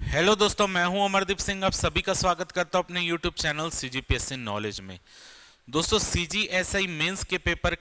Hello दोस्तों, मैं हूं अमरदीप सिंह। आप सभी का स्वागत करता हूं अपने यूट्यूब चैनल सीजीपीएससी नॉलेज में। दोस्तों, सीजीएसआई मेंस के पेपर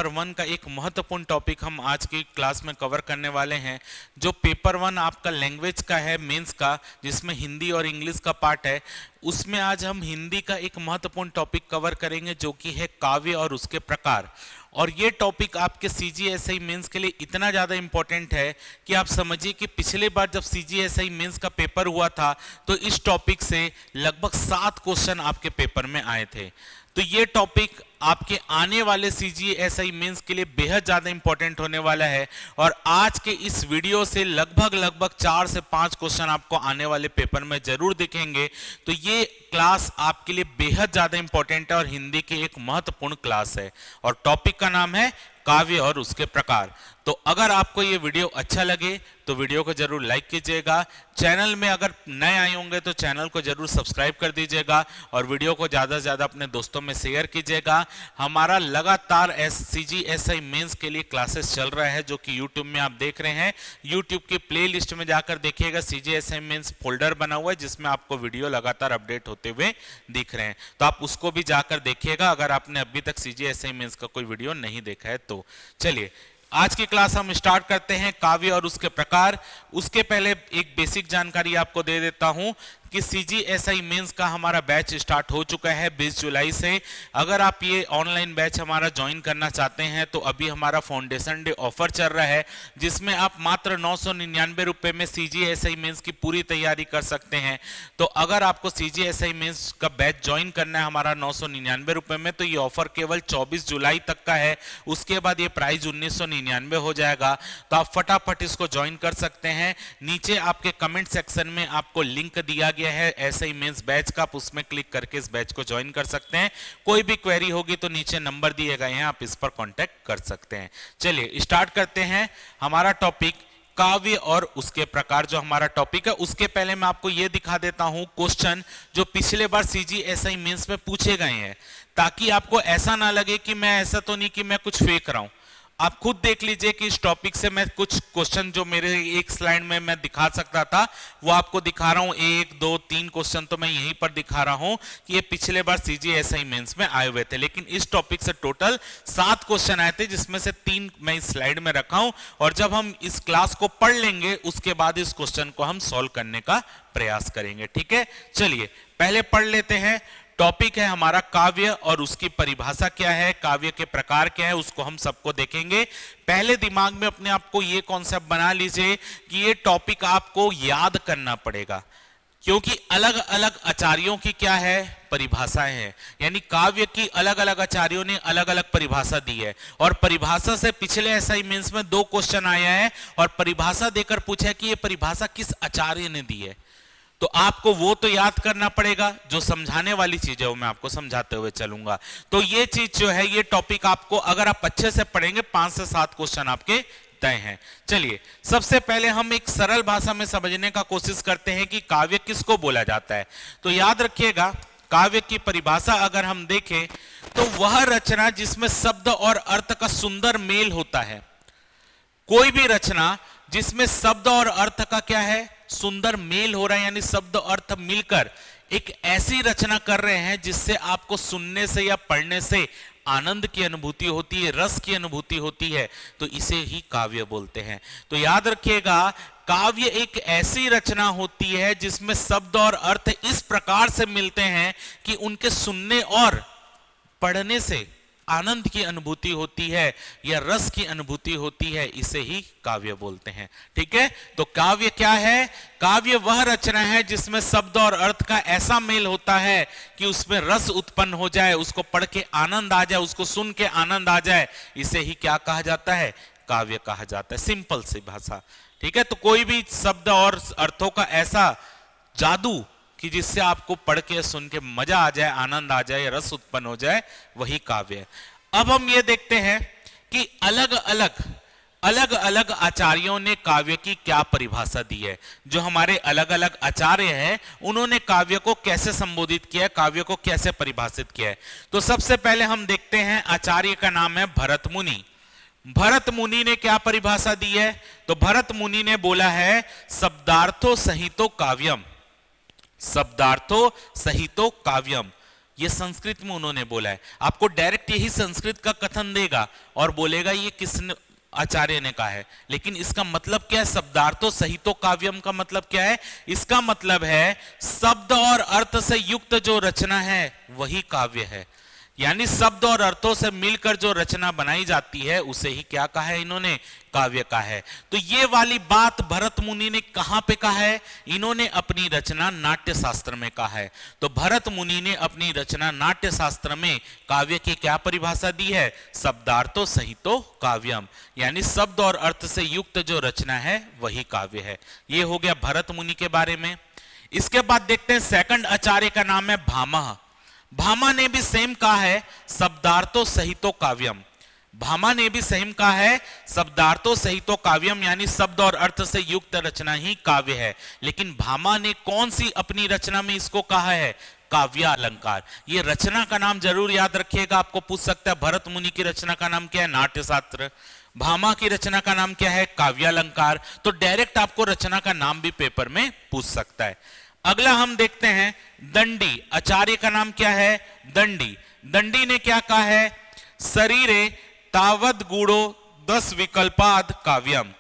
1 का एक महत्वपूर्ण टॉपिक हम आज की क्लास में कवर करने वाले हैं। जो पेपर 1 आपका लैंग्वेज का है मेंस का, जिसमें हिंदी और इंग्लिश का पार्ट है, उसमें आज हम हिंदी का एक महत्वपूर्ण टॉपिक कवर करेंगे जो कि है काव्य और उसके प्रकार। और ये टॉपिक आपके सीजीएसआई मेंस के लिए इतना ज़्यादा इंपॉर्टेंट है कि आप समझिए कि पिछले बार जब सीजीएसआई मेंस का पेपर हुआ था तो इस टॉपिक से लगभग 7 क्वेश्चन आपके पेपर में आए थे। तो ये टॉपिक आपके आने वाले सीजीएसआई मेंस के लिए बेहद ज़्यादा इंपॉर्टेंट होने वाला है। और आज के इस वीडियो से लगभग 4 से 5 क्वेश्चन आपको आने वाले पेपर में जरूर दिखेंगे। तो ये क्लास आपके लिए बेहद ज़्यादा इंपॉर्टेंट है और हिंदी की एक महत्वपूर्ण क्लास है। और टॉपिक का नाम है काव्य और उसके प्रकार। तो अगर आपको ये वीडियो अच्छा लगे तो वीडियो को जरूर लाइक कीजिएगा। चैनल में अगर नए आए होंगे तो चैनल को जरूर सब्सक्राइब कर दीजिएगा और वीडियो को ज़्यादा से ज़्यादा अपने दोस्तों में शेयर कीजिएगा। हमारा लगातार सीजीएसआई मेंस के लिए क्लासेस चल रहा है जो कि यूट्यूब में आप देख रहे हैं। यूट्यूब की प्ले लिस्ट में जाकर देखिएगा, सीजीएसआई मेंस फोल्डर बना हुआ है जिसमें आपको वीडियो लगातार अपडेट होते हुए दिख रहे हैं। तो आप उसको भी जाकर देखिएगा अगर आपने अभी तक सीजीएसआई मेंस का कोई वीडियो नहीं देखा है तो। चलिए आज की क्लास हम स्टार्ट करते हैं, काव्य और उसके प्रकार। उसके पहले एक बेसिक जानकारी आपको दे देता हूं कि सीजीएसआई मेंस का हमारा बैच स्टार्ट हो चुका है 20 जुलाई से। अगर आप ये ऑनलाइन बैच हमारा ज्वाइन करना चाहते हैं तो अभी हमारा फाउंडेशन डे ऑफर चल रहा है जिसमें आप मात्र 999 रुपए में सीजीएसआई मेंस की पूरी तैयारी कर सकते हैं। तो अगर आपको सीजीएसआई मेंस का बैच ज्वाइन करना है हमारा 999 रुपए में, तो ये ऑफर केवल 24 जुलाई तक का है। उसके बाद ये प्राइस 1999 हो जाएगा। तो आप फटाफट इसको ज्वाइन कर सकते हैं। नीचे आपके कमेंट सेक्शन में आपको लिंक दिया गया है एसआई मेंस बैच का, आप उसमें क्लिक करके इस बैच को ज्वाइन कर सकते हैं। कोई भी क्वेरी होगी तो नीचे नंबर दिए गए हैं, आप इस पर कांटेक्ट कर सकते हैं। चलिए स्टार्ट करते हैं हमारा टॉपिक काव्य और उसके प्रकार। जो हमारा टॉपिक है उसके पहले मैं आपको यह दिखा देता हूं क्वेश्चन जो पिछले बार सीजीएसआई मेंस में पूछे गए हैं, ताकि आपको ऐसा ना लगे कि मैं ऐसा तो नहीं कि मैं कुछ फेंक रहा हूं। आप खुद देख लीजिए कि इस टॉपिक से मैं कुछ क्वेश्चन जो मेरे एक स्लाइड में मैं दिखा सकता था वो आपको दिखा रहा हूं। 1 2 3 क्वेश्चन तो मैं यहीं पर दिखा रहा हूं कि ये पिछले बार सीजीएसआई मेंस में आए हुए थे, लेकिन इस टॉपिक से टोटल 7 क्वेश्चन आए थे जिसमें से 3 मैं इस स्लाइड में रखा हूं। और जब हम इस क्लास को पढ़ लेंगे उसके बाद इस क्वेश्चन को हम सॉल्व करने का प्रयास करेंगे। ठीक है, चलिए पहले पढ़ लेते हैं। टॉपिक है हमारा काव्य और उसकी परिभाषा क्या है, काव्य के प्रकार क्या है, उसको हम सबको देखेंगे। पहले दिमाग में अपने आप को ये कॉन्सेप्ट बना लीजिए कि ये टॉपिक आपको याद करना पड़ेगा, क्योंकि अलग अलग आचार्यों की क्या है परिभाषाएं हैं। यानी काव्य की अलग अलग आचार्यों ने अलग अलग परिभाषा दी है। और परिभाषा से पिछले एसआई मेंस में 2 क्वेश्चन आया है और परिभाषा देकर पूछा है कि ये परिभाषा किस आचार्य ने दी है। तो आपको वो तो याद करना पड़ेगा, जो समझाने वाली चीज है वो मैं आपको समझाते हुए चलूंगा। तो ये चीज जो है, ये टॉपिक आपको अगर आप अच्छे से पढ़ेंगे 5 से 7 क्वेश्चन आपके तय हैं। चलिए सबसे पहले हम एक सरल भाषा में समझने का कोशिश करते हैं कि काव्य किसको बोला जाता है। तो याद रखिएगा, काव्य की परिभाषा अगर हम देखें तो वह रचना जिसमें शब्द और अर्थ का सुंदर मेल होता है। कोई भी रचना जिसमें शब्द और अर्थ का क्या है सुंदर मेल हो रहा है, यानी शब्द और अर्थ मिलकर एक ऐसी रचना कर रहे हैं जिससे आपको सुनने से या पढ़ने से आनंद की अनुभूति होती है, रस की अनुभूति होती है, तो इसे ही काव्य बोलते हैं। तो याद रखिएगा, काव्य एक ऐसी रचना होती है जिसमें शब्द और अर्थ इस प्रकार से मिलते हैं कि उनके सुनने और पढ़ने से आनंद की अनुभूति होती है या रस की अनुभूति होती है, इसे ही काव्य बोलते हैं। ठीक है, तो काव्य क्या है? काव्य वह रचना है जिसमें शब्द और अर्थ का ऐसा मेल होता है कि उसमें रस उत्पन्न हो जाए, उसको पढ़ के आनंद आ जाए, उसको सुन के आनंद आ जाए, इसे ही क्या कहा जाता है? काव्य कहा जाता है। सिंपल सी भाषा। ठीक है, तो कोई भी शब्द और अर्थों का ऐसा जादू कि जिससे आपको पढ़ के सुन के मजा आ जाए, आनंद आ जाए, रस उत्पन्न हो जाए, वही काव्य है। अब हम ये देखते हैं कि अलग अलग आचार्यों ने काव्य की क्या परिभाषा दी है। जो हमारे अलग अलग आचार्य हैं उन्होंने काव्य को कैसे संबोधित किया है, काव्य को कैसे परिभाषित किया है। तो सबसे पहले हम देखते हैं, आचार्य का नाम है भरत मुनि। भरत मुनि ने क्या परिभाषा दी है? तो भरत मुनि ने बोला है शब्दार्थो सहितो काव्यम, शब्दार्थो सहितो काव्यम। ये संस्कृत में उन्होंने बोला है। आपको डायरेक्ट यही संस्कृत का कथन देगा और बोलेगा ये किसने, आचार्य ने कहा है, लेकिन इसका मतलब क्या है? शब्दार्थो सहितो काव्यम का मतलब क्या है? इसका मतलब है शब्द और अर्थ से युक्त जो रचना है वही काव्य है। यानी शब्द और अर्थों से मिलकर जो रचना बनाई जाती है उसे ही क्या कहा है इन्होंने? काव्य कहा है। तो ये वाली बात भरत मुनि ने कहां पे कहा है? इन्होंने अपनी रचना नाट्य शास्त्र में कहा है। तो भरत मुनि ने अपनी रचना नाट्य शास्त्र में काव्य की क्या परिभाषा दी है? शब्दार्थो सहितो काव्यम, यानी शब्द और अर्थ से युक्त जो रचना है वही काव्य है। ये हो गया भरत मुनि के बारे में। इसके बाद देखते हैं सेकंड आचार्य का नाम है भामह। भामा ने भी सेम कहा है शब्दार्थो सहितो काव्यम। भामा ने भी सेम कहा है शब्दार्थो सहितो काव्यम, यानी शब्द और अर्थ से युक्त रचना ही काव्य है। लेकिन भामा ने कौन सी अपनी रचना में इसको कहा है? काव्यालंकार। ये रचना का नाम जरूर याद रखिएगा, आपको पूछ सकता है भरत मुनि की रचना का नाम क्या है? नाट्य शास्त्र। भामा की रचना का नाम क्या है? काव्यालंकार। तो डायरेक्ट आपको रचना का नाम भी पेपर में पूछ सकता है। अगला हम देखते हैं दंडी। आचार्य का नाम क्या है? दंडी। दंडी ने क्या कहा है? शरीरे तावद गुणो 10 विकल्पाद काव्यम।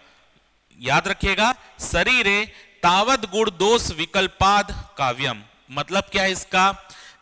याद रखिएगा, शरीरे तावद गुण 2 विकल्पाद काव्यम। मतलब क्या है इसका?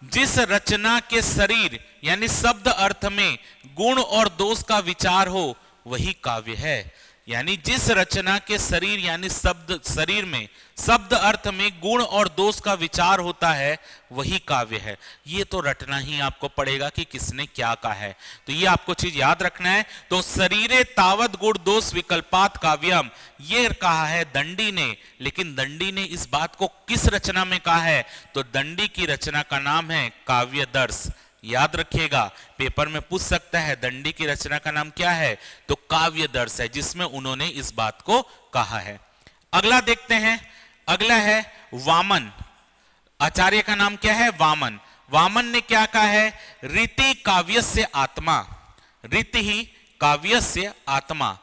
जिस रचना के शरीर यानी शब्द अर्थ में गुण और दोष का विचार हो वही काव्य है। यानी जिस रचना के शरीर यानी शब्द शरीर में शब्द अर्थ में गुण और दोष का विचार होता है वही काव्य है। ये तो रटना ही आपको पड़ेगा कि किसने क्या कहा है, तो ये आपको चीज याद रखना है। तो शरीरे तावत गुण दोष विकल्पात काव्यम ये कहा है दंडी ने, लेकिन दंडी ने इस बात को किस रचना में कहा है? तो दंडी की रचना का नाम है काव्यदर्श। याद रखिएगा, पेपर में पूछ सकता है दंडी की रचना का नाम क्या है? तो काव्यदर्श है, जिसमें उन्होंने इस बात को कहा है। अगला देखते हैं, अगला है वामन। आचार्य का नाम क्या है? वामन। वामन ने क्या कहा है? रीति काव्यस्य आत्मा। रीति ही काव्यस्य आत्मा।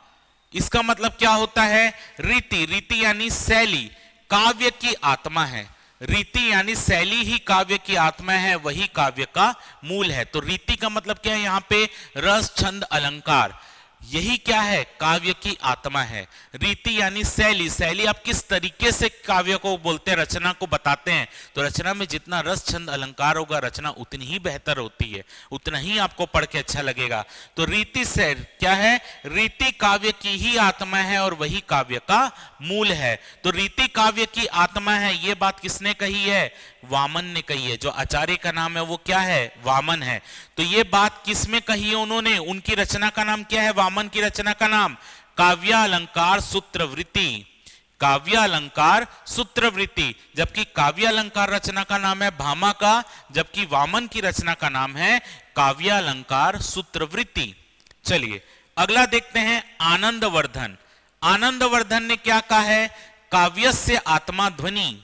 इसका मतलब क्या होता है? रीति, रीति यानी शैली काव्य की आत्मा है। रीति यानी शैली ही काव्य की आत्मा है, वही काव्य का मूल है। तो रीति का मतलब क्या है? यहाँ पे रस छंद अलंकार, यही क्या है? काव्य की आत्मा है। रीति यानी शैली, शैली आप किस तरीके से काव्य को बोलते हैं, रचना को बताते हैं। तो रचना में जितना रस छंद अलंकार होगा रचना उतनी ही बेहतर होती है, उतना ही आपको पढ़ के अच्छा लगेगा। तो रीति से क्या है? रीति काव्य की ही आत्मा है और वही काव्य का मूल है। तो रीति काव्य की आत्मा है, ये बात किसने कही है? वामन ने कही है। जो आचार्य का नाम है वो क्या है? वामन है। तो ये बात किसमें कही है उन्होंने? उनकी रचना का नाम क्या है? वामन की रचना का नाम काव्यालंकार सूत्रवृत्ति। काव्यालंकार सूत्रवृत्ति। जबकि काव्यालंकार रचना का नाम है भामा का, जबकि वामन की रचना का नाम है काव्यालंकार सूत्रवृत्ति। चलिए अगला देखते हैं आनंदवर्धन। आनंदवर्धन ने क्या कहा है? काव्यस्य आत्मा ध्वनि।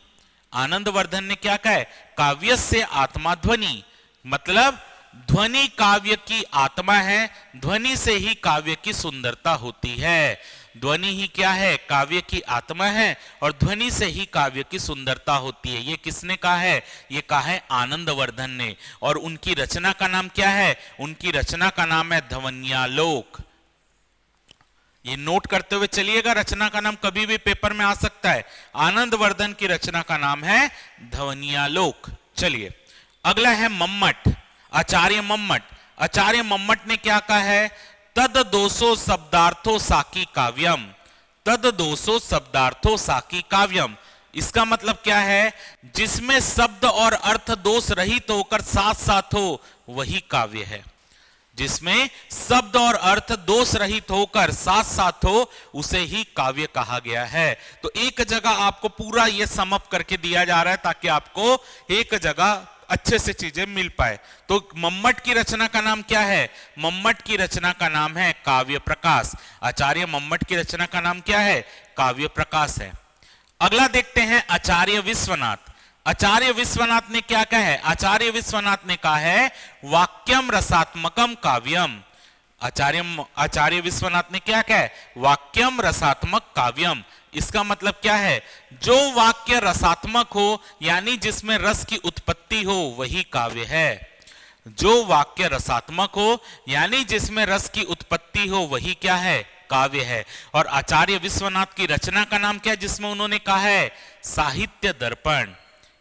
आनंदवर्धन ने क्या कहा है? काव्यस्य आत्मा ध्वनि। मतलब ध्वनि काव्य की आत्मा है, ध्वनि से ही काव्य की सुंदरता होती है। ध्वनि ही क्या है? काव्य की आत्मा है और ध्वनि से ही काव्य की सुंदरता होती है। ये किसने कहा है? ये कहा है आनंदवर्धन ने। और उनकी रचना का नाम क्या है? उनकी रचना का नाम है ध्वन्यालोक। ये नोट करते हुए चलिएगा, रचना का नाम कभी भी पेपर में आ सकता है। आनंदवर्धन की रचना का नाम है ध्वन्यालोक। चलिए अगला है मम्मट। आचार्य मम्मट। आचार्य मम्मट ने क्या कहा है? तद दोषो शब्दार्थो साकी काव्यम। तद दोषो शब्दार्थो साकी काव्यम। इसका मतलब क्या है? जिसमें शब्द और अर्थ दोष रहित होकर साथ साथ हो वही काव्य है। जिसमें शब्द और अर्थ दोष रहित होकर साथ साथ हो उसे ही काव्य कहा गया है। तो एक जगह आपको पूरा ये समअप करके दिया जा रहा है ताकि आपको एक जगह अच्छे से चीजें मिल पाए। तो मम्मट की रचना का नाम क्या है? मम्मट की रचना का नाम है काव्य प्रकाश। आचार्य मम्मट की रचना का नाम क्या है? काव्य प्रकाश है। अगला देखते हैं आचार्य विश्वनाथ। आचार्य विश्वनाथ ने क्या कहा है? आचार्य विश्वनाथ ने कहा है वाक्यम रसात्मकम काव्यम। आचार्य विश्वनाथ ने क्या कहा है? वाक्यम रसात्मक काव्यम। इसका मतलब क्या है? जो वाक्य रसात्मक हो यानी जिसमें रस की उत्पत्ति हो वही काव्य है। जो वाक्य रसात्मक हो यानी जिसमें रस की उत्पत्ति हो वही क्या है? काव्य है। और आचार्य विश्वनाथ की रचना का नाम क्या है जिसमें उन्होंने कहा है? साहित्य दर्पण।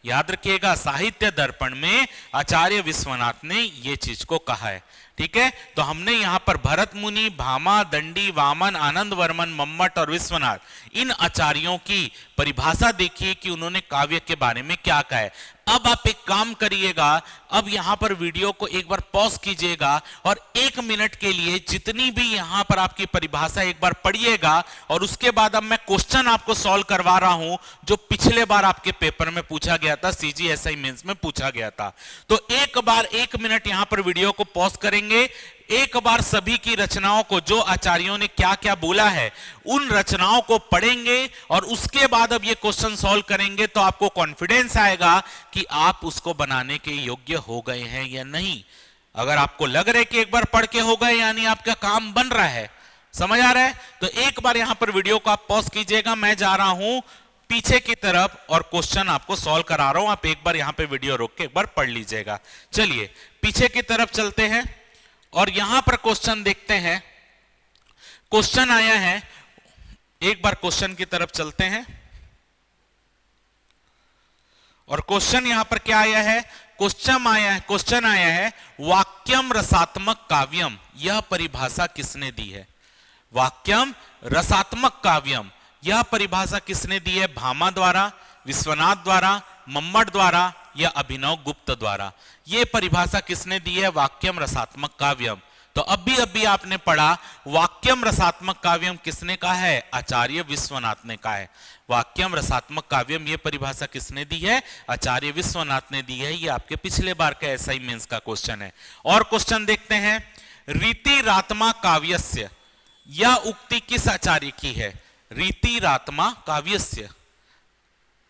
याद रखिएगा, साहित्य दर्पण में आचार्य विश्वनाथ ने ये चीज को कहा है। ठीक है, तो हमने यहां पर भरत मुनि, भामा, दंडी, वामन, आनंद वर्मन, मम्मट और विश्वनाथ इन आचार्यों की परिभाषा देखिए कि उन्होंने काव्य के बारे में क्या कहा है। अब आप एक काम करिएगा, अब यहां पर वीडियो को एक बार पॉज कीजिएगा और 1 मिनट के लिए जितनी भी यहां पर आपकी परिभाषा एक बार पढ़िएगा और उसके बाद अब मैं क्वेश्चन आपको सॉल्व करवा रहा हूं जो पिछले बार आपके पेपर में पूछा गया था, सीजीएसआई मेंस में पूछा गया था। तो एक बार 1 मिनट यहां पर वीडियो को पॉज करेंगे, एक बार सभी की रचनाओं को, जो आचार्यों ने क्या क्या बोला है उन रचनाओं को पढ़ेंगे और उसके बाद अब ये क्वेश्चन सॉल्व करेंगे तो आपको कॉन्फिडेंस आएगा कि आप उसको बनाने के योग्य हो गए हैं या नहीं। अगर आपको लग रहा है कि एक बार पढ़ के हो गए यानी आपका काम बन रहा है, समझ आ रहा है, तो एक बार यहां पर वीडियो को आप पॉज कीजिएगा। मैं जा रहा हूं पीछे की तरफ और क्वेश्चन आपको सॉल्व करा रहा हूं, आप एक बार यहां पे वीडियो रोक के एक बार पढ़ लीजिएगा। चलिए पीछे की तरफ चलते हैं और यहां पर क्वेश्चन देखते हैं। क्वेश्चन आया है, एक बार क्वेश्चन की तरफ चलते हैं और क्वेश्चन यहां पर क्या आया है? क्वेश्चन आया है वाक्यम रसात्मक काव्यम। यह परिभाषा किसने दी है? वाक्यम रसात्मक काव्यम, यह परिभाषा किसने दी है? भामा द्वारा, विश्वनाथ द्वारा, मम्मट द्वारा या अभिनव गुप्त द्वारा? यह परिभाषा किसने दी है? वाक्यम रसात्मक काव्यम। तो अभी आपने पढ़ा वाक्यम रसात्मक काव्यम किसने कहा है? आचार्य विश्वनाथ ने कहा है। वाक्यम रसात्मक काव्यम ये परिभाषा किसने दी है? आचार्य विश्वनाथ ने दी है। ये आपके पिछले बार का एसआई मेंस का क्वेश्चन है। और क्वेश्चन देखते हैं, रीतिरात्मा काव्यस्य, यह उक्ति किस आचार्य की है? रीतिरात्मा काव्यस्य,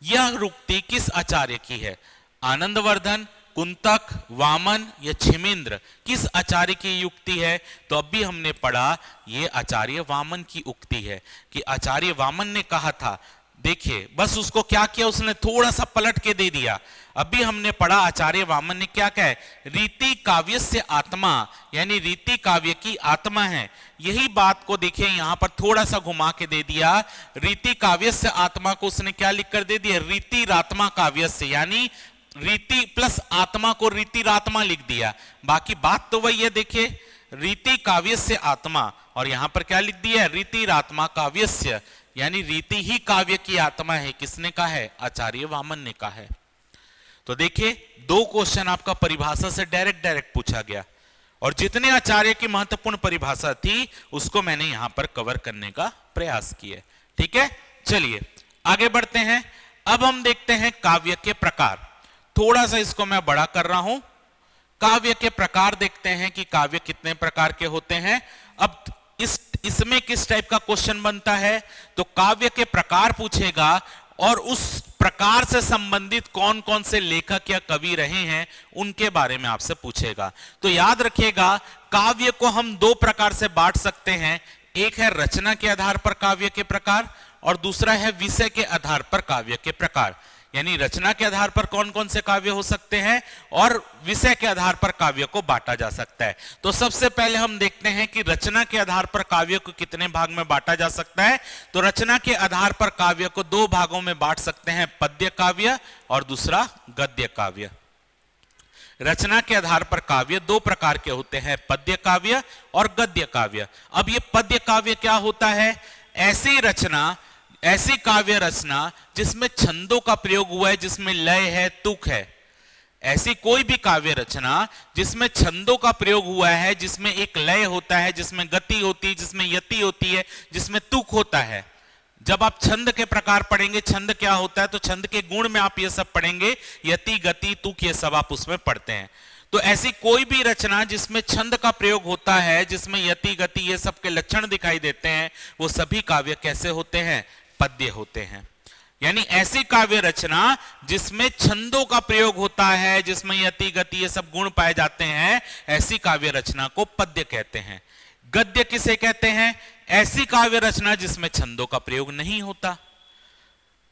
यह उक्ति किस आचार्य की है? आनंदवर्धन, कुंतक, वामन या छिमेंद्र, किस आचार्य की युक्ति है? तो अभी हमने पढ़ा ये आचार्य वामन की उक्ति है कि आचार्य वामन ने कहा था। देखिए बस उसको क्या किया, उसने थोड़ा सा पलट के दे दिया। अभी हमने पढ़ा आचार्य वामन ने क्या कहा है? रीति काव्य से आत्मा, यानी रीति काव्य की आत्मा है। यही बात को देखिए यहां पर थोड़ा सा घुमा के दे दिया। रीति काव्य से आत्मा को उसने क्या लिख कर दे दिया? रीतिरात्मा काव्य से, यानी रीति प्लस आत्मा को रीतिरात्मा लिख दिया। बाकी बात तो वही है, देखिए रीति काव्य से आत्मा और यहां पर क्या लिख दिया? रीतिरात्मा काव्यस्य, यानी रीति ही काव्य की आत्मा है। किसने कहा है? आचार्य वामन ने कहा है। तो देखिए 2 क्वेश्चन आपका परिभाषा से डायरेक्ट पूछा गया और जितने आचार्य की महत्वपूर्ण परिभाषा थी उसको मैंने यहां पर कवर करने का प्रयास किया। ठीक है, चलिए आगे बढ़ते हैं। अब हम देखते हैं काव्य के प्रकार। थोड़ा सा इसको मैं बड़ा कर रहा हूं। काव्य के प्रकार देखते हैं कि काव्य कितने प्रकार के होते हैं। अब इसमें किस टाइप का क्वेश्चन बनता है? तो काव्य के प्रकार पूछेगा और उस प्रकार से संबंधित कौन कौन से लेखक या कवि रहे हैं उनके बारे में आपसे पूछेगा। तो याद रखिएगा काव्य को हम 2 प्रकार से बांट सकते हैं। एक है रचना के आधार पर काव्य के प्रकार और दूसरा है विषय के आधार पर काव्य के प्रकार। यानी रचना के आधार पर कौन कौन से काव्य हो सकते हैं और विषय के आधार पर काव्य को बांटा जा सकता है। तो सबसे पहले हम देखते हैं कि रचना के आधार पर काव्य को कितने भाग में बांटा जा सकता है। तो रचना के आधार पर काव्य को 2 भागों में बांट सकते हैं, पद्य काव्य और दूसरा गद्य काव्य। रचना के आधार पर काव्य 2 प्रकार के होते हैं, पद्य काव्य और गद्य काव्य। अब ये पद्य काव्य क्या होता है? ऐसी काव्य रचना जिसमें छंदों का प्रयोग हुआ है, जिसमें लय है, तुक है। ऐसी कोई भी काव्य रचना जिसमें छंदों का प्रयोग हुआ है, जिसमें एक लय होता है, जिसमें गति होती है, जिसमें यति होती है, जिसमें तुक होता है। जब आप छंद के प्रकार पढ़ेंगे, छंद क्या होता है, तो छंद के गुण में आप ये सब पढ़ेंगे, यति, गति, तुक, ये सब आप उसमें पढ़ते हैं। तो ऐसी कोई भी रचना जिसमें छंद का प्रयोग होता है, जिसमें यति, गति, ये सब के लक्षण दिखाई देते हैं, वो सभी काव्य कैसे होते हैं? पद्य होते हैं। यानी ऐसी काव्य रचना जिसमें छंदों का प्रयोग होता है, जिसमें यति, गति, ये सब गुण पाए जाते हैं, ऐसी काव्य रचना को पद्य कहते हैं। गद्य किसे कहते हैं? ऐसी काव्य रचना जिसमें छंदों का प्रयोग नहीं होता।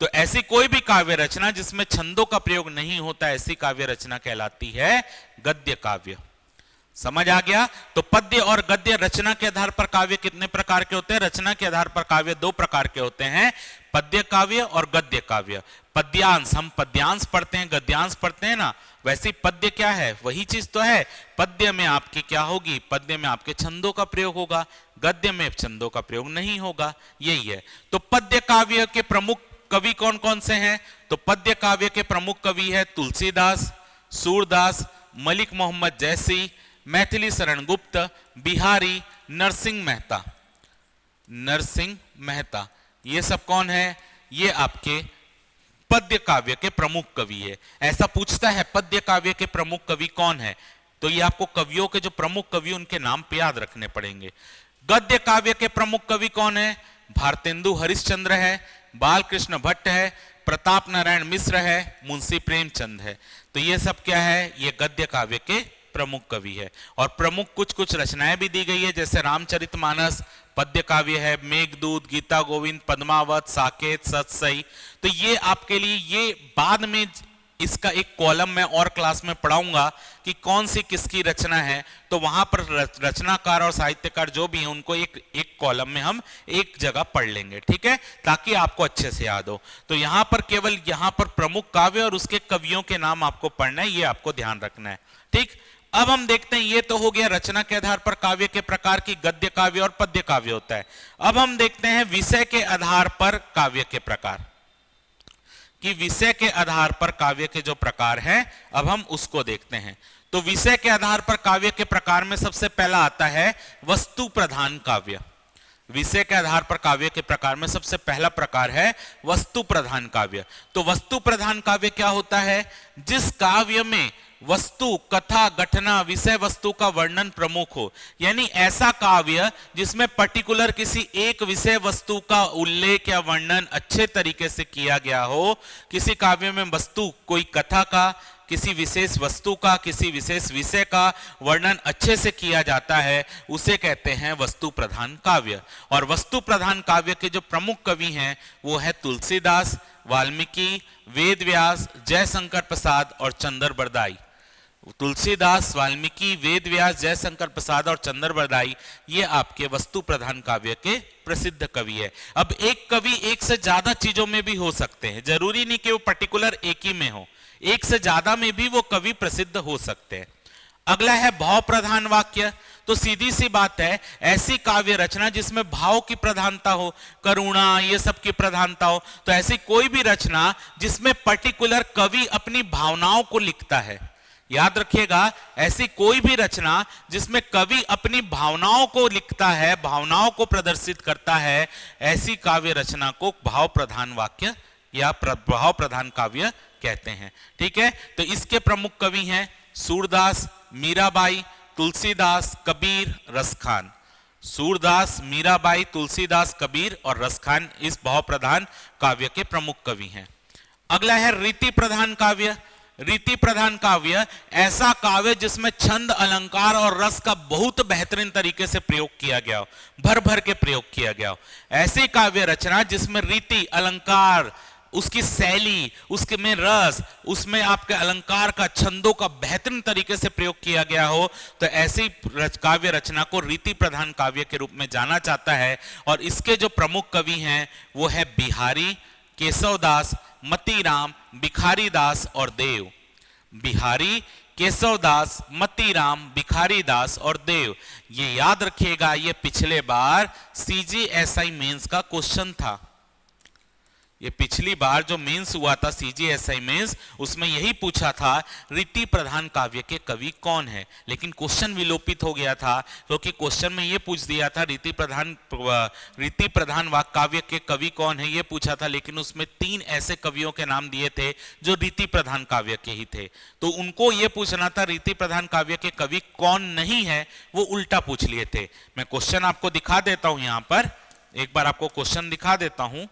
तो ऐसी कोई भी काव्य रचना जिसमें छंदों का प्रयोग नहीं होता, ऐसी काव्य रचना कहलाती है गद्य काव्य। समझ आ गया? तो पद्य और गद्य रचना के आधार पर काव्य कितने प्रकार के होते हैं? रचना के आधार पर काव्य दो प्रकार के होते हैं, पद्य काव्य और गद्य काव्य। पद्यांश, हम पद्यांश पढ़ते हैं, गद्यांश पढ़ते हैं ना, वैसे पद्य क्या है? वही चीज तो है। पद्य में आपकी क्या होगी? पद्य में आपके छंदों का प्रयोग होगा, गद्य में छंदों का प्रयोग नहीं होगा, यही है। तो पद्य काव्य के प्रमुख कवि कौन कौन से हैं? तो पद्य काव्य के प्रमुख कवि है तुलसीदास, सूरदास, मलिक मोहम्मद जैसी, मैथिली शरण गुप्त, बिहारी, नरसिंह मेहता। नरसिंह मेहता, ये सब कौन है? ये आपके पद्य काव्य के प्रमुख कवि है। ऐसा पूछता है पद्य काव्य के प्रमुख कवि कौन है, तो ये आपको कवियों के जो प्रमुख कवि उनके नाम पे याद रखने पड़ेंगे। गद्य काव्य के प्रमुख कवि कौन है? भारतेंदु हरिश्चंद्र है, बालकृष्ण भट्ट है, प्रताप नारायण मिश्र है, मुंशी प्रेमचंद है। तो ये सब क्या है? ये गद्य काव्य के प्रमुख कवि है। और प्रमुख कुछ कुछ रचनाएं भी दी गई है, जैसे रामचरितमानस पद्य काव्य है, मेघदूत, गीता गोविंद, पद्मावत, साकेत, सतसई। तो ये आपके लिए, ये बाद में इसका एक कॉलम मैं और क्लास में पढ़ाऊंगा कि कौन सी किसकी रचना है, तो वहां पर रचनाकार और साहित्यकार जो भी हैं उनको एक कॉलम में हम एक जगह पढ़ लेंगे, ठीक है, ताकि आपको अच्छे से याद हो। तो यहां पर केवल यहां पर प्रमुख काव्य और उसके कवियों के नाम आपको पढ़ना है, ये आपको ध्यान रखना है, ठीक। अब हम देखते हैं, ये तो हो गया रचना के आधार पर काव्य के प्रकार की गद्य काव्य और पद्य काव्य होता है। अब हम देखते हैं विषय के आधार पर काव्य के प्रकार, कि विषय के आधार पर काव्य के जो प्रकार हैं, अब हम उसको देखते हैं। तो विषय के आधार पर काव्य के प्रकार में सबसे पहला आता है वस्तु प्रधान काव्य। विषय के आधार पर काव्य के प्रकार में सबसे पहला प्रकार है वस्तु प्रधान काव्य। तो वस्तु प्रधान काव्य क्या होता है? जिस काव्य में वस्तु, कथा, घटना, विषय वस्तु का वर्णन प्रमुख हो, यानी ऐसा काव्य जिसमें पर्टिकुलर किसी एक विषय वस्तु का उल्लेख या वर्णन अच्छे तरीके से किया गया हो। किसी काव्य में वस्तु, कोई कथा का, किसी विशेष वस्तु का, किसी विशेष विषय का वर्णन अच्छे से किया जाता है, उसे कहते हैं वस्तु प्रधान काव्य। और वस्तु प्रधान काव्य के जो प्रमुख कवि हैं वो है तुलसीदास, वाल्मीकि, वेदव्यास, जयशंकर प्रसाद और चंद्र बरदाई। तुलसीदास, वाल्मीकि, वेदव्यास, जयशंकर प्रसाद और चंद्र बरदाई, ये आपके वस्तु प्रधान काव्य के प्रसिद्ध कवि है। अब एक कवि एक से ज्यादा चीजों में भी हो सकते हैं, जरूरी नहीं कि वो पर्टिकुलर एक ही में हो, एक से ज्यादा में भी वो कवि प्रसिद्ध हो सकते हैं। अगला है भाव प्रधान वाक्य। तो सीधी सी बात है, ऐसी काव्य रचना जिसमें भाव की प्रधानता हो, करुणा, ये सब की प्रधानता हो। तो ऐसी कोई भी रचना जिसमें पर्टिकुलर कवि अपनी भावनाओं को लिखता है, याद रखिएगा, ऐसी कोई भी रचना जिसमें कवि अपनी भावनाओं को लिखता है, भावनाओं को प्रदर्शित करता है, ऐसी काव्य रचना को भाव प्रधान वाक्य या भाव प्रधान काव्य कहते हैं, ठीक है। तो इसके प्रमुख कवि हैं सूरदास, मीराबाई, तुलसीदास, कबीर, रसखान। सूरदास, मीराबाई, तुलसीदास, कबीर और रसखान इस भाव प्रधान काव्य के प्रमुख कवि हैं। अगला है रीति प्रधान काव्य। रीति प्रधान काव्य ऐसा काव्य जिसमें छंद, अलंकार और रस का बहुत बेहतरीन तरीके से प्रयोग किया गया हो, भर भर के प्रयोग किया गया हो। ऐसी काव्य रचना जिसमें रीति, अलंकार, उसकी शैली, उसके में रस, उसमें आपके अलंकार का, छंदों का बेहतरीन तरीके से प्रयोग किया गया हो, तो ऐसी काव्य रचना को रीति प्रधान काव्य के रूप में जाना जाता है। और इसके जो प्रमुख कवि हैं वो है बिहारी, केशवदास, मतीराम, भिखारीदास और देव। बिहारी, केशवदास, मतीराम, भिखारीदास और देव। ये याद रखिएगा, ये पिछले बार सीजीएसआई मेंस का क्वेश्चन था। ये पिछली बार जो मेंस हुआ था सीजीएसआई मेंस, उसमें यही पूछा था रीति प्रधान काव्य के कवि कौन है, लेकिन क्वेश्चन विलोपित हो गया था, क्योंकि क्वेश्चन में ये पूछ दिया था रीति प्रधान काव्य के कवि कौन है, ये पूछा था, लेकिन उसमें 3 ऐसे कवियों के नाम दिए थे जो रीति प्रधान काव्य के ही थे। तो उनको ये पूछना था रीति प्रधान काव्य के कवि कौन नहीं है, वो उल्टा पूछ लिए थे। मैं क्वेश्चन आपको दिखा देता हूं, यहां पर एक बार आपको क्वेश्चन दिखा देता हूं।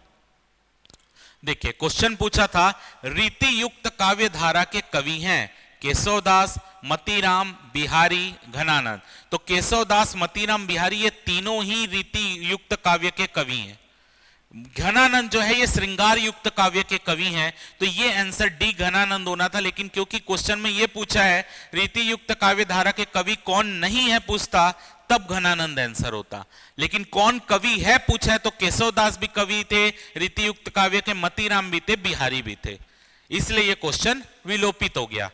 देखिए क्वेश्चन पूछा था रीति युक्त काव्य धारा के कवि हैं केशवदास, मतीराम, बिहारी, घनानंद। तो केशवदास, मतीराम, बिहारी ये तीनों ही रीति युक्त काव्य के कवि हैं। घनानंद जो है ये श्रृंगार युक्त काव्य के कवि हैं। तो ये आंसर डी घनानंद होना था, लेकिन क्योंकि क्वेश्चन में ये पूछा है रीति युक्त काव्य धारा के कवि कौन नहीं है पूछता, तब घनानंद आंसर होता। लेकिन कौन कवि है पूछा है तो केशवदास भी कवि थे रीति युक्त काव्य के, मतीराम भी थे, बिहारी भी थे, इसलिए ये क्वेश्चन विलोपित हो गया।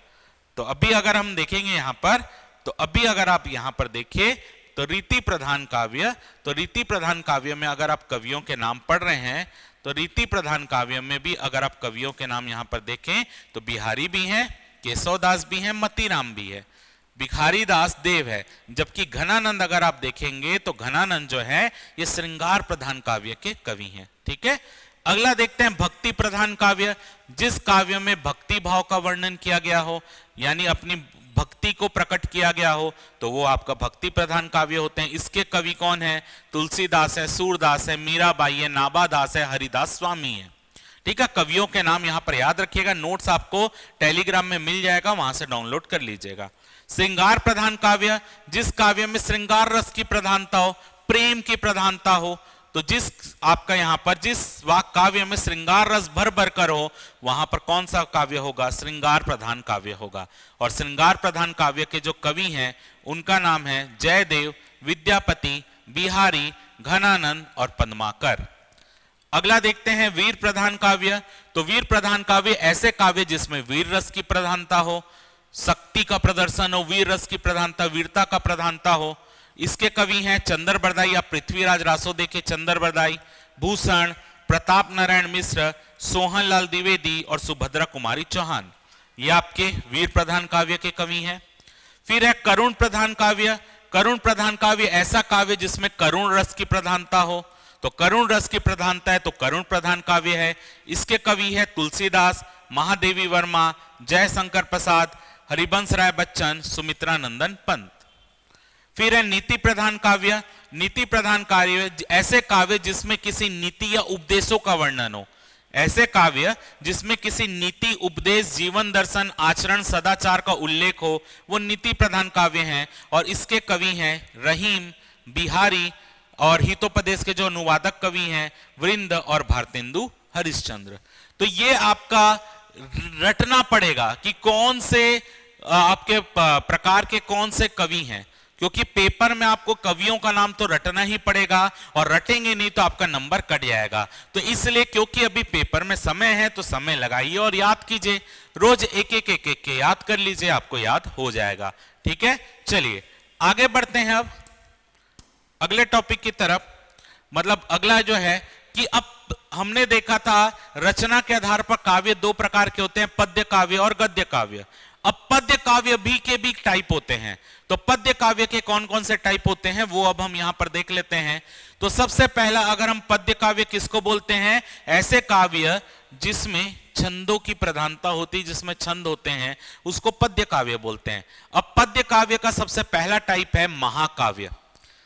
तो अभी अगर हम देखेंगे यहां पर, तो अभी अगर आप यहां पर देखिए तो रीति प्रधान काव्य, तो रीति प्रधान काव्य में अगर आप कवियों के नाम पढ़ रहे हैं तो रीति प्रधान काव्य में भी अगर आप कवियों के नाम यहां पर देखें तो बिहारी भी हैं, केशवदास भी हैं, मतीराम भी है, भिखारी दास देव है। जबकि घनानंद अगर आप देखेंगे तो घनानंद जो है ये श्रृंगार प्रधान काव्य के कवि हैं। ठीक है, अगला देखते हैं भक्ति प्रधान काव्य, जिस काव्य में भक्ति भाव का वर्णन किया गया हो, यानी अपनी भक्ति को प्रकट किया गया हो, तो वो आपका भक्ति प्रधान काव्य होते हैं। इसके कवि कौन है? तुलसीदास है, सूरदास है, मीराबाई है, नाभादास है, हरिदास स्वामी है। ठीक है, कवियों के नाम यहां पर याद रखिएगा, नोट्स आपको टेलीग्राम में मिल जाएगा, वहां से डाउनलोड कर लीजिएगा। श्रृंगार प्रधान काव्य, जिस काव्य में श्रृंगार रस की प्रधानता हो, प्रेम की प्रधानता हो, तो जिस आपका यहां पर जिस वाक काव्य में श्रृंगार रस भर भर कर हो, वहां पर कौन सा काव्य होगा? श्रृंगार प्रधान काव्य होगा। और श्रृंगार प्रधान काव्य के जो कवि हैं उनका नाम है जयदेव, विद्यापति, बिहारी, घनानंद और पद्माकर। अगला देखते हैं वीर प्रधान काव्य। तो वीर प्रधान काव्य ऐसे काव्य जिसमें वीर रस की प्रधानता हो, शक्ति का प्रदर्शन हो, वीर रस की प्रधानता, वीरता का प्रधानता हो। इसके कवि हैं चंद्र बरदाई, या पृथ्वीराज रासो देखे चंद्र बरदाई, भूषण, प्रताप नारायण मिश्र, सोहनलाल द्विवेदी और सुभद्रा कुमारी चौहान। ये आपके वीर प्रधान काव्य के कवि हैं। फिर है करुण प्रधान काव्य। करुण प्रधान काव्य ऐसा काव्य जिसमें करुण रस की प्रधानता हो, तो करुण रस की प्रधानता है तो करुण प्रधान काव्य है। इसके कवि है तुलसीदास, महादेवी वर्मा, जयशंकर प्रसाद, हरिवंश राय बच्चन, सुमित्रा नंदन पंत। फिर है नीति प्रधान काव्य। नीति प्रधान काव्य ऐसे काव्य जिसमें किसी नीति या उपदेशों का वर्णन हो, ऐसे काव्य जिसमें किसी नीति, उपदेश, जीवन दर्शन, आचरण, सदाचार का उल्लेख हो, वो नीति प्रधान काव्य हैं। और इसके कवि हैं रहीम, बिहारी और हितोपदेश के जो अनुवादक कवि हैं वृंद और भारतेंदु हरिश्चंद्र। तो ये आपका रटना पड़ेगा कि कौन से आपके प्रकार के कौन से कवि हैं, क्योंकि पेपर में आपको कवियों का नाम तो रटना ही पड़ेगा, और रटेंगे नहीं तो आपका नंबर कट जाएगा। तो इसलिए क्योंकि अभी पेपर में समय है तो समय लगाइए और याद कीजिए, रोज एक एक एक एक के याद कर लीजिए, आपको याद हो जाएगा। ठीक है, चलिए आगे बढ़ते हैं अब अगले टॉपिक की तरफ। मतलब अगला जो है कि अब हमने देखा था रचना के आधार पर काव्य दो प्रकार के होते हैं, पद्य काव्य और गद्य काव्य। अब पद्य काव्य भी के भी टाइप होते हैं, तो पद्य काव्य के कौन कौन से टाइप होते हैं वो अब हम यहां पर देख लेते हैं। तो सबसे पहला, अगर हम पद्य काव्य किसको बोलते हैं? ऐसे काव्य जिसमें छंदों की प्रधानता होती, जिसमें छंद होते हैं, उसको पद्य काव्य बोलते हैं। अब पद्य काव्य का सबसे पहला टाइप है महाकाव्य,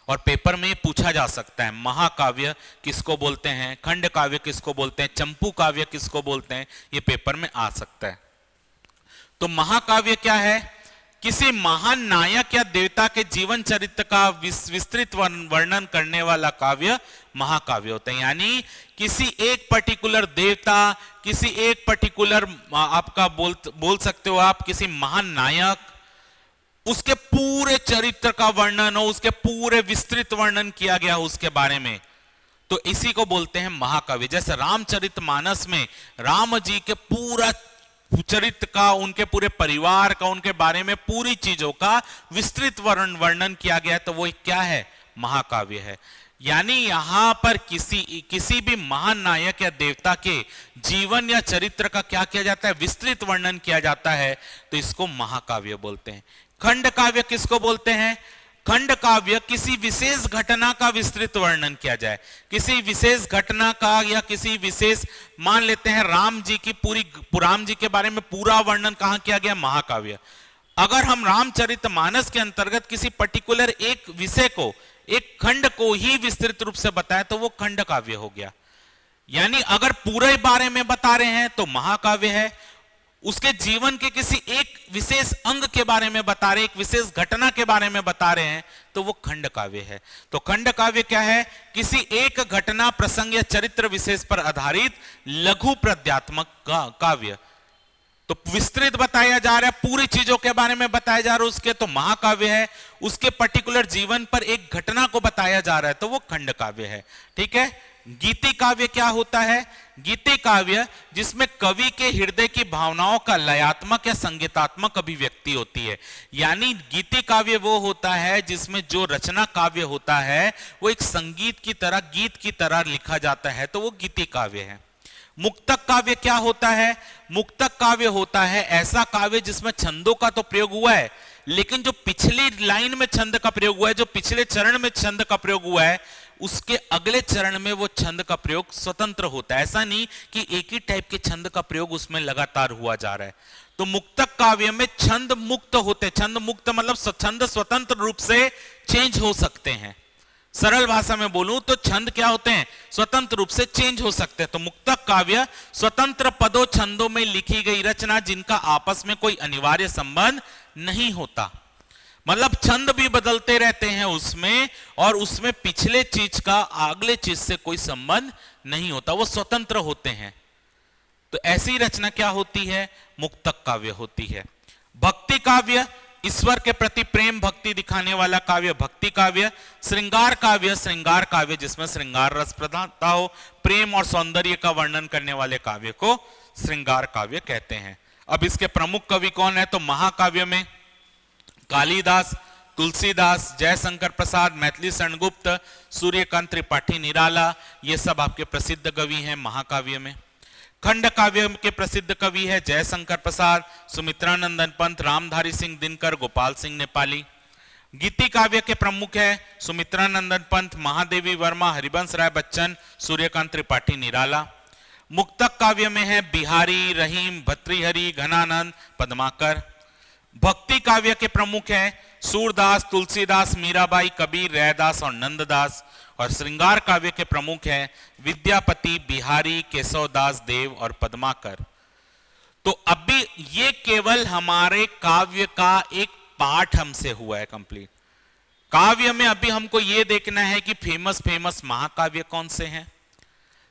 और पेपर में पूछा जा सकता है महाकाव्य किसको बोलते हैं, खंड काव्य किसको बोलते हैं, चंपू काव्य किसको बोलते हैं, ये पेपर में आ सकता है। तो महाकाव्य क्या है? किसी महान नायक या देवता के जीवन चरित्र का विस्तृत वर्णन करने वाला काव्य महाकाव्य होते हैं। यानी किसी एक पर्टिकुलर देवता, किसी एक पर्टिकुलर आपका बोल सकते हो आप किसी महान नायक, उसके पूरे चरित्र का वर्णन हो, उसके पूरे विस्तृत वर्णन किया गया हो उसके बारे में, तो इसी को बोलते हैं महाकाव्य। जैसे रामचरितमानस में राम जी के पूरा चरित्र का, उनके पूरे परिवार का, उनके बारे में पूरी चीजों का विस्तृत वर्णन किया गया, तो वो क्या है? महाकाव्य है। यानी यहां पर किसी भी महान नायक या देवता के जीवन या चरित्र का क्या किया जाता है? विस्तृत वर्णन किया जाता है, तो इसको महाकाव्य बोलते हैं। खंड काव्य किसको बोलते हैं? खंड काव्य किसी विशेष घटना का विस्तृत वर्णन किया जाए, किसी विशेष घटना का, या किसी विशेष, मान लेते हैं राम जी की राम जी के बारे में पूरा वर्णन कहां किया गया? महाकाव्य। अगर हम रामचरितमानस के अंतर्गत किसी पर्टिकुलर एक विषय को, एक खंड को ही विस्तृत रूप से बताए तो वो खंड काव्य हो गया। यानी अगर पूरे बारे में बता रहे हैं तो महाकाव्य है, उसके जीवन के किसी एक विशेष अंग के बारे में बता रहे, एक विशेष घटना के बारे में बता रहे हैं, तो वो खंड काव्य है। तो खंड काव्य क्या है? किसी एक घटना, प्रसंग या चरित्र विशेष पर आधारित लघु पद्यात्मक काव्य। तो विस्तृत बताया जा रहा है, पूरी चीजों के बारे में बताया जा रहा है उसके, तो महाकाव्य है। उसके पर्टिकुलर जीवन पर एक घटना को बताया जा रहा है, तो वो खंड काव्य है। ठीक है। गीति काव्य क्या होता है? गीति काव्य जिसमें कवि के हृदय की भावनाओं का लयात्मक या संगीतात्मक अभिव्यक्ति होती है। यानी गीति काव्य वो होता है जिसमें जो रचना काव्य होता है वो एक संगीत की तरह, गीत की तरह लिखा जाता है, तो वो गीति काव्य है। मुक्तक काव्य क्या होता है? मुक्तक काव्य होता है ऐसा काव्य जिसमें छंदों का तो प्रयोग हुआ है, लेकिन जो पिछली लाइन में छंद का प्रयोग हुआ है, जो पिछले चरण में छंद का प्रयोग हुआ है, उसके अगले चरण में वो छंद का प्रयोग स्वतंत्र होता है। ऐसा नहीं कि एक ही टाइप के छंद का प्रयोग उसमें लगातार हुआ जा रहा है। तो मुक्तक काव्य में छंद मुक्त होते, छंद मुक्त मतलब छंद स्वतंत्र रूप से चेंज हो सकते हैं। सरल भाषा में बोलूं तो छंद क्या होते हैं? स्वतंत्र रूप से चेंज हो सकते हैं। तो मुक्तक काव्य स्वतंत्र पदों छंदों में लिखी गई रचना जिनका आपस में कोई अनिवार्य संबंध नहीं होता, मतलब छंद भी बदलते रहते हैं उसमें, और उसमें पिछले चीज का अगले चीज से कोई संबंध नहीं होता, वो स्वतंत्र होते हैं। तो ऐसी रचना क्या होती है? मुक्तक काव्य होती है। भक्ति काव्य ईश्वर के प्रति प्रेम भक्ति दिखाने वाला काव्य भक्ति काव्य। श्रृंगार काव्य, श्रृंगार काव्य जिसमें श्रृंगार रस प्रधानता हो, प्रेम और सौंदर्य का वर्णन करने वाले काव्य को श्रृंगार काव्य कहते हैं। अब इसके प्रमुख कवि कौन है? तो महाकाव्य में कालिदास, तुलसीदास, जयशंकर प्रसाद, मैथिली शरण गुप्त, सूर्यकांत त्रिपाठी निराला, ये सब आपके प्रसिद्ध कवि हैं महाकाव्य में। खंड काव्य के प्रसिद्ध कवि है जयशंकर प्रसाद, सुमित्रानंदन पंत, रामधारी सिंह दिनकर, गोपाल सिंह नेपाली। गीति काव्य के प्रमुख है सुमित्रानंदन पंत, महादेवी वर्मा, हरिवंश राय बच्चन, सूर्यकांत त्रिपाठी निराला। मुक्तक काव्य में है बिहारी, रहीम, भर्तृहरि, घनानंद, पद्माकर। भक्ति काव्य के प्रमुख है सूरदास, तुलसीदास, मीराबाई, कबीर, रैदास और नंददास। और श्रृंगार काव्य के प्रमुख है विद्यापति, बिहारी, केशवदास देव और पद्माकर। तो अभी ये केवल हमारे काव्य का एक पाठ हमसे हुआ है कंप्लीट। काव्य में अभी हमको ये देखना है कि फेमस फेमस महाकाव्य कौन से हैं,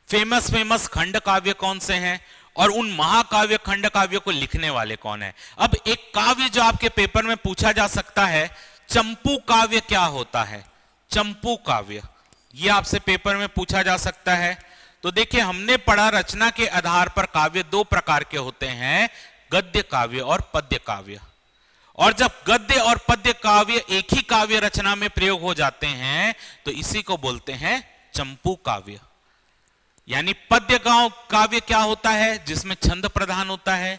फेमस फेमस खंड काव्य कौन से हैं, और उन महाकाव्य खंड काव्य को लिखने वाले कौन है। अब एक काव्य जो आपके पेपर में पूछा जा सकता है, चंपू काव्य क्या होता है? चंपू काव्य ये आपसे पेपर में पूछा जा सकता है। तो देखिए, हमने पढ़ा रचना के आधार पर काव्य दो प्रकार के होते हैं, गद्य काव्य और पद्य काव्य। और जब गद्य और पद्य काव्य एक ही काव्य रचना में प्रयोग हो जाते हैं तो इसी को बोलते हैं चंपू काव्य। यानी पद्य काव्य क्या होता है? जिसमें छंद प्रधान होता है।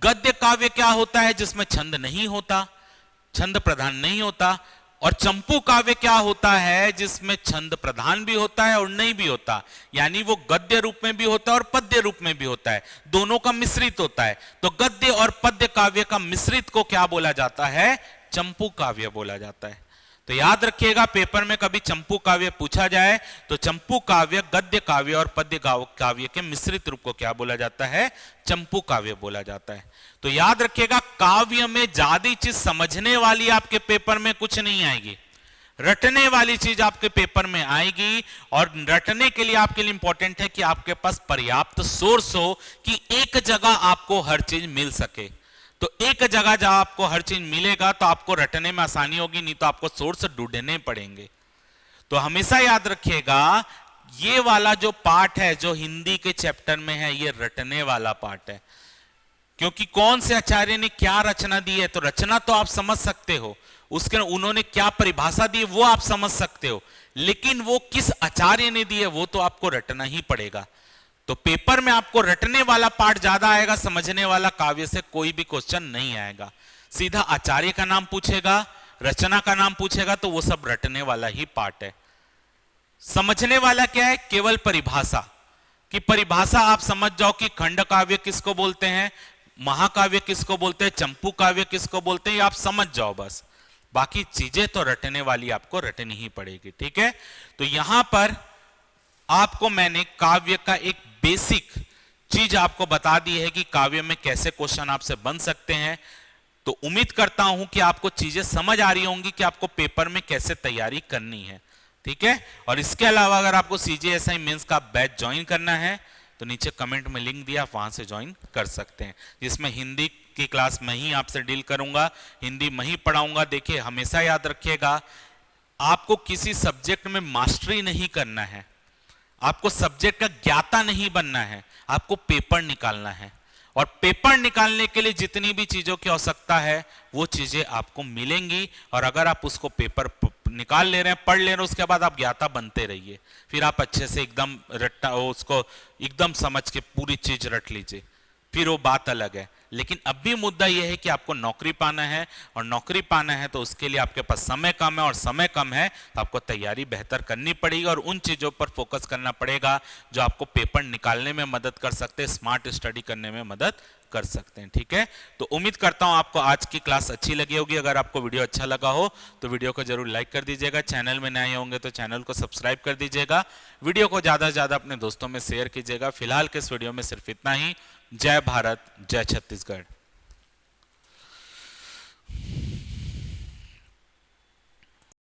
गद्य काव्य क्या होता है? जिसमें छंद नहीं होता, छंद प्रधान नहीं होता। और चंपू काव्य क्या होता है? जिसमें छंद प्रधान भी होता है और नहीं भी होता, यानी वो गद्य रूप में भी होता है और पद्य रूप में भी होता है, दोनों का मिश्रित होता है। तो गद्य और पद्य काव्य का मिश्रित को क्या बोला जाता है? चंपू काव्य बोला जाता है। तो याद रखिएगा, पेपर में कभी चंपू काव्य पूछा जाए तो चंपू काव्य गद्य काव्य और पद्य काव्य के मिश्रित रूप को क्या बोला जाता है? चंपू काव्य बोला जाता है। तो याद रखिएगा, काव्य में ज्यादा चीज समझने वाली आपके पेपर में कुछ नहीं आएगी, रटने वाली चीज आपके पेपर में आएगी। और रटने के लिए आपके लिए इंपॉर्टेंट है कि आपके पास पर्याप्त सोर्स हो कि एक जगह आपको हर चीज मिल सके। तो एक जगह जहां आपको हर चीज मिलेगा तो आपको रटने में आसानी होगी, नहीं तो आपको सोर्स ढूंढने पड़ेंगे। तो हमेशा याद रखिएगा, ये वाला जो पार्ट है जो हिंदी के चैप्टर में है, ये रटने वाला पार्ट है। क्योंकि कौन से आचार्य ने क्या रचना दी है, तो रचना तो आप समझ सकते हो, उसके उन्होंने क्या परिभाषा दी वो आप समझ सकते हो, लेकिन वो किस आचार्य ने दी है वो तो आपको रटना ही पड़ेगा। तो पेपर में आपको रटने वाला पार्ट ज्यादा आएगा, समझने वाला काव्य से कोई भी क्वेश्चन नहीं आएगा। सीधा आचार्य का नाम पूछेगा, रचना का नाम पूछेगा, तो वो सब रटने वाला ही पार्ट है। समझने वाला क्या है? केवल परिभाषा, कि परिभाषा आप समझ जाओ कि खंड काव्य किसको बोलते हैं, महाकाव्य किसको बोलते हैं, चंपू काव्य किसको बोलते हैं, आप समझ जाओ बस। बाकी चीजें तो रटने वाली आपको रटनी ही पड़ेगी। ठीक है, तो यहां पर आपको मैंने काव्य का एक बेसिक चीज आपको बता दी है कि काव्य में कैसे क्वेश्चन आपसे बन सकते हैं। तो उम्मीद करता हूं कि आपको चीजें समझ आ रही होंगी कि आपको पेपर में कैसे तैयारी करनी है। ठीक है, और इसके अलावा अगर आपको सीजीएसआई मेंस का बैच ज्वाइन करना है तो नीचे कमेंट में लिंक दिया, आप वहां से ज्वाइन कर सकते हैं, जिसमें हिंदी की क्लास मैं ही आपसे डील करूंगा, हिंदी मैं ही पढ़ाऊंगा। देखिए हमेशा याद रखिएगा, आपको किसी सब्जेक्ट में मास्टरी नहीं करना है, आपको सब्जेक्ट का ज्ञाता नहीं बनना है, आपको पेपर निकालना है। और पेपर निकालने के लिए जितनी भी चीजों की आवश्यकता है वो चीजें आपको मिलेंगी, और अगर आप उसको पेपर निकाल ले रहे हैं, पढ़ ले रहे हैं, उसके बाद आप ज्ञाता बनते रहिए, फिर आप अच्छे से एकदम रट्टा उसको एकदम समझ के पूरी चीज रट लीजिए, फिर वो बात अलग है। लेकिन अब भी मुद्दा यह है कि आपको नौकरी पाना है, और नौकरी पाना है तो उसके लिए आपके पास समय कम है, और समय कम है तो आपको तैयारी बेहतर करनी पड़ेगी, और उन चीजों पर फोकस करना पड़ेगा जो आपको पेपर निकालने में मदद कर सकते हैं, स्मार्ट स्टडी करने में मदद कर सकते हैं। ठीक है, तो उम्मीद करता हूं आपको आज की क्लास अच्छी लगी होगी। अगर आपको वीडियो अच्छा लगा हो तो वीडियो को जरूर लाइक कर दीजिएगा, चैनल में नए होंगे तो चैनल को सब्सक्राइब कर दीजिएगा, वीडियो को ज्यादा से ज्यादा अपने दोस्तों में शेयर कीजिएगा। फिलहाल के इस वीडियो में सिर्फ इतना ही। जय भारत, जय छत्तीसगढ़।